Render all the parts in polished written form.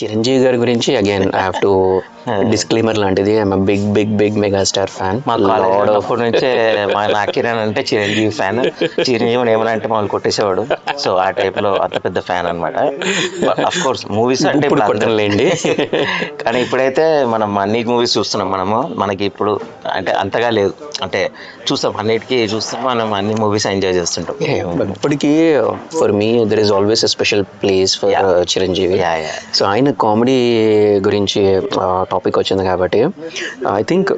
చిరంజీవి గారి గురించి again I have to disclaimer లాంటిది. I'm big big big megastar fan. మా కాలేజ్ అప్పటి నుంచే నా కిరణ్ అంటే చిరంజీవి ఫ్యాన్. చిరంజీవి ఏమైనా అంటే మమ్మల్ని కొట్టేసేవాడు. సో ఆ టైప్లో అంత పెద్ద ఫ్యాన్ అనమాట. అఫ్ కోర్స్ మూవీస్ అంటే ఇప్పుడు కొట్టలేండి. కానీ ఇప్పుడైతే మనం అన్ని మూవీస్ చూస్తున్నాం. మనకి ఇప్పుడు అంటే అంతగా లేదు, అంటే చూస్తాం, అన్నిటికీ చూస్తాం, మనం అన్ని మూవీస్ ఎంజాయ్ చేస్తుంటాం. ఇప్పటికీ for me there is always a special place for Chiranjeevi. So ఆయన కామెడీ గురించి టాపిక్ వచ్చింది కాబట్టి I think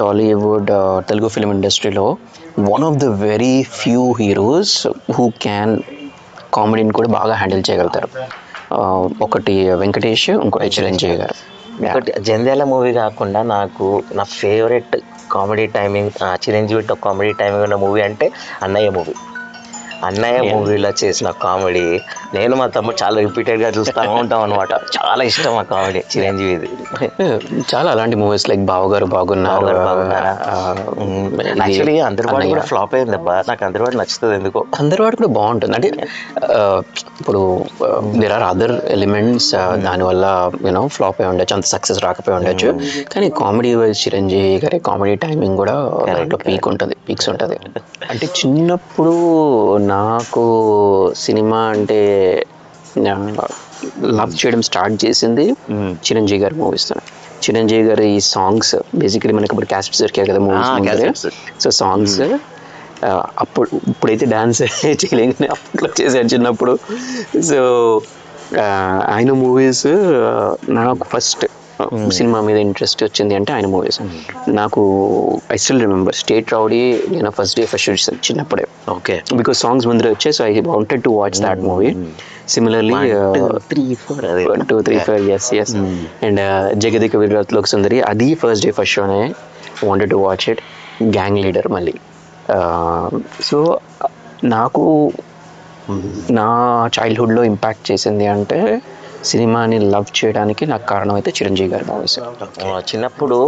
Tollywood Telugu film ఇండస్ట్రీలో one of the very few heroes who can కామెడీని కూడా బాగా హ్యాండిల్ చేయగలుగుతారు. ఒకటి వెంకటేష్, ఇంకోటి చిరంజీవి గారు. ఒకటి జంధ్యాల మూవీ కాకుండా నాకు నా favourite comedy timing, Chiranjeevi comedy timing ఉన్న మూవీ అంటే అన్నయ్య మూవీ. అన్నయ్య మూవీలో చేసిన కామెడీ నేను మా తమ్ముడు చాలా రిపీటెడ్గా చూస్తూ ఉంటాం అనమాట. చాలా ఇష్టం ఆ కామెడీ చిరంజీవిది. చాలా అలాంటి మూవీస్ లైక్ బావగారు బాగున్నారు. యాక్చువల్లీ అందరివాడు కూడా ఫ్లాప్ అయింది అబ్బా. నాకు అందరివాడు నచ్చుతుంది ఎందుకో. అందరివాడు కూడా బాగుంటుంది. అంటే ఇప్పుడు దేర్ ఆర్ అదర్ ఎలిమెంట్స్ దానివల్ల యూనో ఫ్లాప్ అయి ఉండొచ్చు, అంత సక్సెస్ రాకపోయి ఉండొచ్చు. కానీ కామెడీ వైజ్ చిరంజీవి గారి కామెడీ టైమింగ్ కూడా పీక్స్ ఉంటుంది. అంటే చిన్నప్పుడు నాకు సినిమా అంటే లవ్ చేయడం స్టార్ట్ చేసింది చిరంజీవి గారి మూవీస్. చిరంజీవి గారి ఈ సాంగ్స్ బేసికలీ మనకి ఇప్పుడు క్యాసెట్స్ దొరికాయి కదా మూవీస్. సో సాంగ్స్ ఇప్పుడైతే డాన్స్ చేయలేం కానీ అప్పట్లో చేశాను చిన్నప్పుడు. సో ఆయన మూవీస్ నాకు ఫస్ట్ సినిమా మీద ఇంట్రెస్ట్ వచ్చింది అంటే ఆయన మూవీస్. నాకు I still remember State Rowdy నేను ఫస్ట్ చూసాను చిన్నప్పుడే. ఓకే, బికాస్ సాంగ్స్ ముందర వచ్చాయి. So I wanted to watch that movie. Similarly 1, 2, 3, 4 yes. And Jagadeka Veeraloka Sundari, అది ఫస్ట్ షోనే wanted to watch it. Gang Leader మళ్ళీ. సో నాకు నా చైల్డ్హుడ్లో ఇంపాక్ట్ చేసింది అంటే సినిమాని లవ్ చేయడానికి నాకు కారణం అయితే చిరంజీవి గారి మూవీస్. చిన్నప్పుడు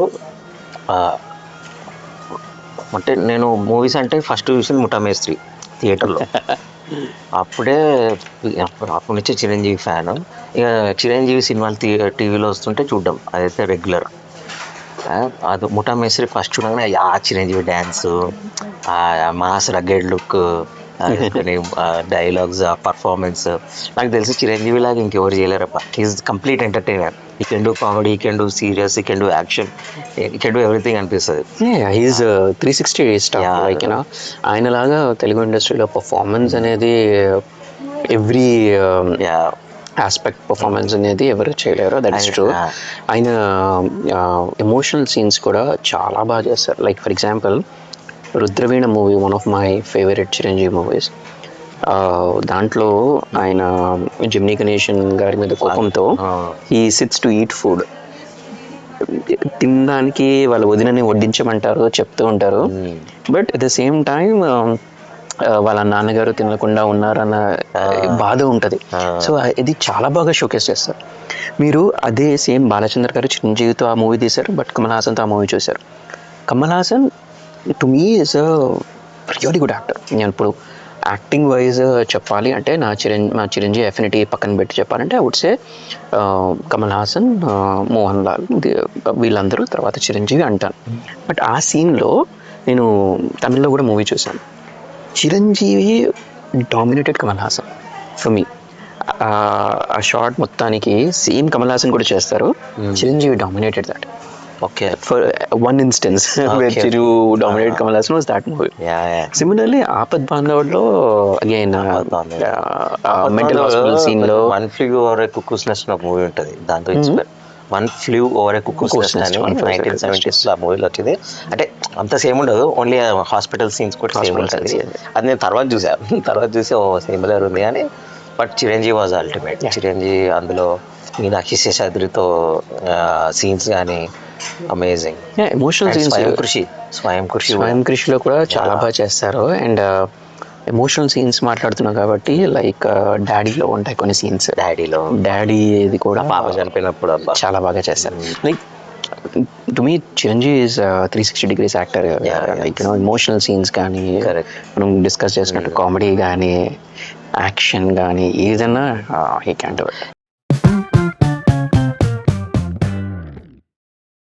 అంటే నేను మూవీస్ అంటే ఫస్ట్ చూసింది ముఠామేస్త్రి థియేటర్లో. అప్పుడే అప్పటి నుంచే చిరంజీవి ఫ్యాను. ఇక చిరంజీవి సినిమాలు టీవీలో వస్తుంటే చూడడం అదైతే రెగ్యులర్. అది ముఠామేస్త్రి ఫస్ట్ చూడగానే Chiranjeevi dance, mass rugged look, dialogues, performance, నాకు తెలిసి చిరంజీవి లాగా ఇంకెవరు చేయలేరప్ప. He's complete entertainer. He can do comedy, he can do serious, he can do action, he can do everything అనిపిస్తుంది. He's 360 star. లైక్ యూనో ఆయనలాగా తెలుగు ఇండస్ట్రీలో పర్ఫార్మెన్స్ అనేది ఎవ్రీ ఆస్పెక్ట్ పర్ఫార్మెన్స్ అనేది ఎవరు చేయలేరు. That is true. ఆయన ఎమోషనల్ సీన్స్ కూడా చాలా బాగా చేస్తారు. Like for example Rudraveena movie, one of my favourite Chiranjeevi movies. దాంట్లో ఆయన జెమినీ గణేషన్ గారి మీద కోపంతో he sits to eat food. తినడానికి వాళ్ళ వదినని వడ్డించమంటారు, చెప్తూ ఉంటారు. But at the same time వాళ్ళ నాన్నగారు తినకుండా ఉన్నారన్న బాధ ఉంటుంది. సో ఇది చాలా బాగా షోకేస్ చేస్తారు. మీరు అదే సేమ్ బాలచంద్ర గారు చిరంజీవితో ఆ మూవీ తీశారు, బట్ కమల్ హాసన్తో ఆ మూవీ చూశారు. Kamal Haasan to me is a really good actor. నేను ఇప్పుడు యాక్టింగ్ వైజ్ చెప్పాలి అంటే మా చిరంజీవి ఎఫినిటీ పక్కన పెట్టి చెప్పాలంటే I would say Kamal Haasan, Mohan Lal, వీళ్ళందరూ తర్వాత చిరంజీవి అంటాను. బట్ ఆ సీన్లో నేను తమిళ్లో కూడా మూవీ చూశాను. Chiranjeevi dominated Kamal Haasan for me. ఆ షార్ట్ మొత్తానికి సేమ్ కమల్ హాసన్ కూడా చేస్తారు, Chiranjeevi dominated that. Okay, for one instance where Chiru dominated Kamal Hassan was that movie. Similarly Aapath Bandhavad lo again mental hospital scene lo One Flew Over a Cuckoo's Nest na movie untadi. Danto inspire One Flew Over a Cuckoo's Nest అని 1970s లో ఆ మూవీలో వచ్చింది. అంటే అంత same ఉండదు, only hospital scenes కూడా same ఉంటుంది. అది నేను తర్వాత చూసి సిమిలర్ ఉంది కానీ. But Chiranjeevi was ultimate. Chiranjeevi అందులో మీనాక్షి శేషాద్రితో సీన్స్ కానీ అమేజింగ్. ఎమోషనల్ సీన్స్, స్వయం కృషిలో కూడా చాలా బాగా చేస్తారు. అండ్ ఎమోషనల్ సీన్స్ మాట్లాడుతున్నాం కాబట్టి లైక్ డాడీలో ఉంటాయి కొన్ని సీన్స్. డాడీ ఇది కూడా పాప చనిపోయినప్పుడు చాలా బాగా చేస్తారు. Like to me Chiranjeevi is 360 degrees actor. Like you know emotional scenes కానీ, మనం డిస్కస్ చేసినట్టు కామెడీ కానీ, యాక్షన్ కానీ, ఏదైనా హీ క్యాన్ డూ ఇట్.